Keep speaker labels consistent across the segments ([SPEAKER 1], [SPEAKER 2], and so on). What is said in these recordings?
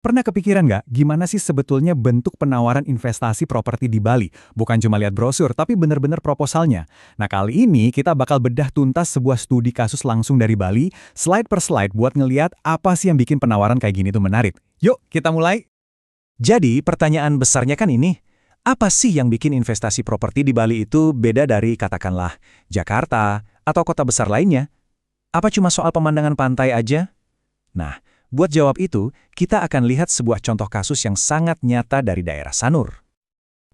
[SPEAKER 1] Pernah kepikiran nggak gimana sih sebetulnya bentuk penawaran investasi properti di Bali? Bukan cuma lihat brosur, tapi benar-benar proposalnya. Nah kali ini kita bakal bedah tuntas sebuah studi kasus langsung dari Bali, slide per slide buat ngeliat apa sih yang bikin penawaran kayak gini tuh menarik. Yuk kita mulai. Jadi pertanyaan besarnya kan ini, apa sih yang bikin investasi properti di Bali itu beda dari katakanlah Jakarta atau kota besar lainnya? Apa cuma soal pemandangan pantai aja? Nah, buat jawab itu, kita akan lihat sebuah contoh kasus yang sangat nyata dari daerah Sanur.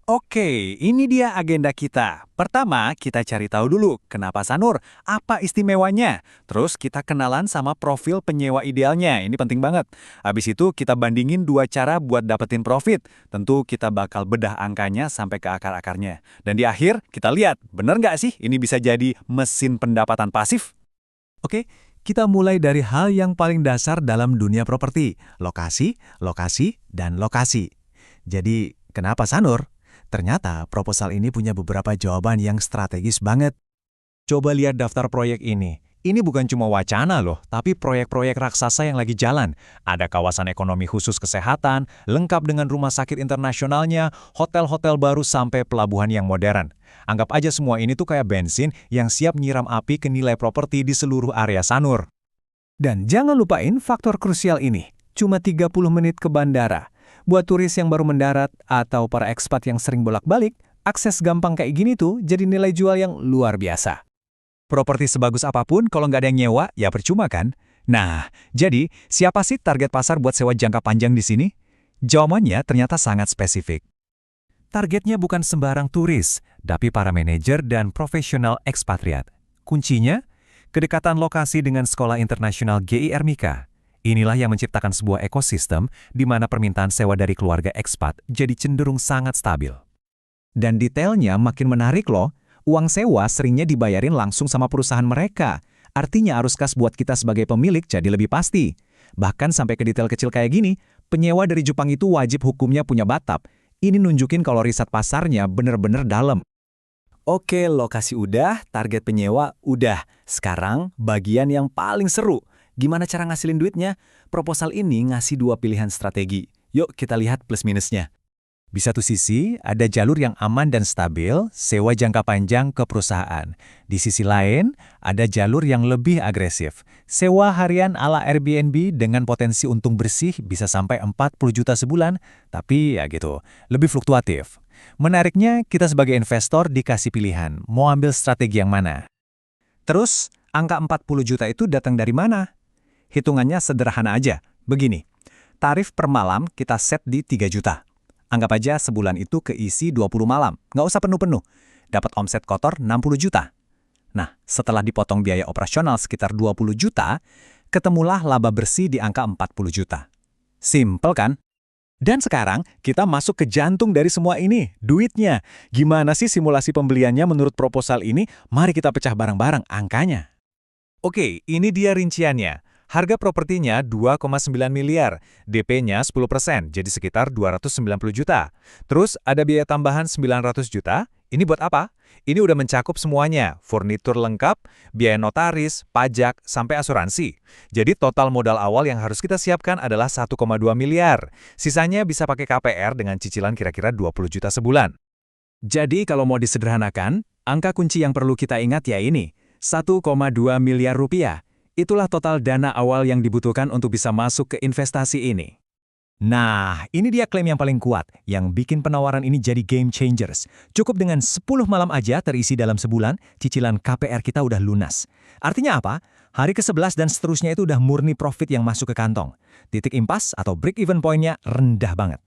[SPEAKER 1] Oke, ini dia agenda kita. Pertama, kita cari tahu dulu kenapa Sanur, apa istimewanya. Terus kita kenalan sama profil penyewa idealnya, ini penting banget. Habis itu kita bandingin dua cara buat dapetin profit. Tentu kita bakal bedah angkanya sampai ke akar-akarnya. Dan di akhir, kita lihat, bener nggak sih ini bisa jadi mesin pendapatan pasif? Oke, kita mulai dari hal yang paling dasar dalam dunia properti, lokasi, lokasi, dan lokasi. Jadi, kenapa Sanur? Ternyata proposal ini punya beberapa jawaban yang strategis banget. Coba lihat daftar proyek ini. Ini bukan cuma wacana loh, tapi proyek-proyek raksasa yang lagi jalan. Ada kawasan ekonomi khusus kesehatan, lengkap dengan rumah sakit internasionalnya, hotel-hotel baru sampai pelabuhan yang modern. Anggap aja semua ini tuh kayak bensin yang siap nyiram api ke nilai properti di seluruh area Sanur. Dan jangan lupain faktor krusial ini, cuma 30 menit ke bandara. Buat turis yang baru mendarat atau para ekspat yang sering bolak-balik, akses gampang kayak gini tuh jadi nilai jual yang luar biasa. Properti sebagus apapun kalau nggak ada yang nyewa, ya percuma kan? Nah, jadi siapa sih target pasar buat sewa jangka panjang di sini? Jawabannya ternyata sangat spesifik. Targetnya bukan sembarang turis, tapi para manajer dan profesional ekspatriat. Kuncinya, kedekatan lokasi dengan Sekolah Internasional GIR Mika. Inilah yang menciptakan sebuah ekosistem di mana permintaan sewa dari keluarga ekspat jadi cenderung sangat stabil. Dan detailnya makin menarik loh, uang sewa seringnya dibayarin langsung sama perusahaan mereka. Artinya arus kas buat kita sebagai pemilik jadi lebih pasti. Bahkan sampai ke detail kecil kayak gini, penyewa dari Jepang itu wajib hukumnya punya batap. Ini nunjukin kalau riset pasarnya bener-bener dalam. Oke, lokasi udah, target penyewa udah. Sekarang bagian yang paling seru. Gimana cara ngasilin duitnya? Proposal ini ngasih dua pilihan strategi. Yuk kita lihat plus minusnya. Di satu sisi, ada jalur yang aman dan stabil, sewa jangka panjang ke perusahaan. Di sisi lain, ada jalur yang lebih agresif. Sewa harian ala Airbnb dengan potensi untung bersih bisa sampai 40 juta sebulan, tapi ya gitu, lebih fluktuatif. Menariknya, kita sebagai investor dikasih pilihan, mau ambil strategi yang mana. Terus, angka 40 juta itu datang dari mana? Hitungannya sederhana aja, begini. Tarif per malam kita set di 3 juta. Anggap aja sebulan itu keisi 20 malam, nggak usah penuh-penuh. Dapat omset kotor 60 juta. Nah, setelah dipotong biaya operasional sekitar 20 juta, ketemulah laba bersih di angka 40 juta. Simple kan? Dan sekarang kita masuk ke jantung dari semua ini, duitnya. Gimana sih simulasi pembeliannya menurut proposal ini? Mari kita pecah bareng-bareng angkanya. Oke, ini dia rinciannya. Harga propertinya 2,9 miliar, DP-nya 10%, jadi sekitar 290 juta. Terus ada biaya tambahan 900 juta, ini buat apa? Ini udah mencakup semuanya, furnitur lengkap, biaya notaris, pajak, sampai asuransi. Jadi total modal awal yang harus kita siapkan adalah 1,2 miliar. Sisanya bisa pakai KPR dengan cicilan kira-kira 20 juta sebulan. Jadi kalau mau disederhanakan, angka kunci yang perlu kita ingat ya ini, 1,2 miliar rupiah. Itulah total dana awal yang dibutuhkan untuk bisa masuk ke investasi ini. Nah, ini dia klaim yang paling kuat, yang bikin penawaran ini jadi game changers. Cukup dengan 10 malam aja terisi dalam sebulan, cicilan KPR kita udah lunas. Artinya apa? Hari ke-11 dan seterusnya itu udah murni profit yang masuk ke kantong. Titik impas atau break-even point-nya rendah banget.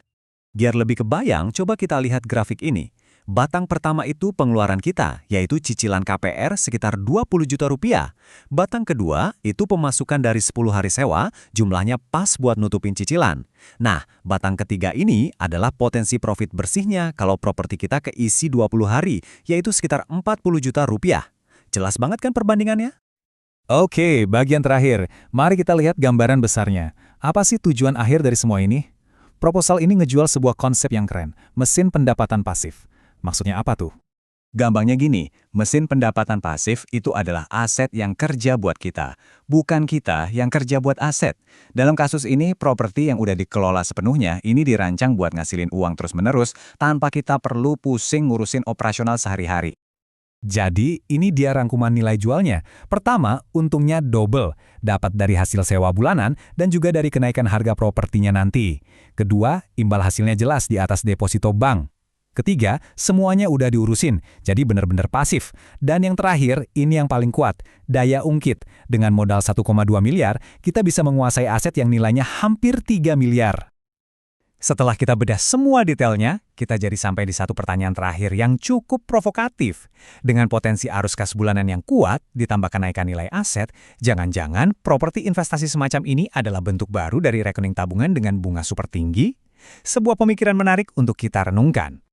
[SPEAKER 1] Biar lebih kebayang, coba kita lihat grafik ini. Batang pertama itu pengeluaran kita, yaitu cicilan KPR sekitar 20 juta rupiah. Batang kedua itu pemasukan dari 10 hari sewa, jumlahnya pas buat nutupin cicilan. Nah, batang ketiga ini adalah potensi profit bersihnya kalau properti kita keisi 20 hari, yaitu sekitar 40 juta rupiah. Jelas banget kan perbandingannya? Oke, bagian terakhir. Mari kita lihat gambaran besarnya. Apa sih tujuan akhir dari semua ini? Proposal ini ngejual sebuah konsep yang keren, mesin pendapatan pasif. Maksudnya apa tuh? Gampangnya gini, mesin pendapatan pasif itu adalah aset yang kerja buat kita, bukan kita yang kerja buat aset. Dalam kasus ini, properti yang udah dikelola sepenuhnya ini dirancang buat ngasilin uang terus-menerus tanpa kita perlu pusing ngurusin operasional sehari-hari.
[SPEAKER 2] Jadi, ini dia rangkuman nilai jualnya. Pertama, untungnya double, dapat dari hasil sewa bulanan dan juga dari kenaikan harga propertinya nanti. Kedua, imbal hasilnya jelas di atas deposito bank. Ketiga, semuanya udah diurusin, jadi benar-benar pasif. Dan yang terakhir, ini yang paling kuat, daya ungkit. Dengan modal 1,2 miliar, kita bisa menguasai aset yang nilainya hampir 3 miliar.
[SPEAKER 1] Setelah kita bedah semua detailnya, kita jadi sampai di satu pertanyaan terakhir yang cukup provokatif. Dengan potensi arus kas bulanan yang kuat, ditambah kenaikan nilai aset, jangan-jangan properti investasi semacam ini adalah bentuk baru dari rekening tabungan dengan bunga super tinggi? Sebuah pemikiran menarik untuk kita renungkan.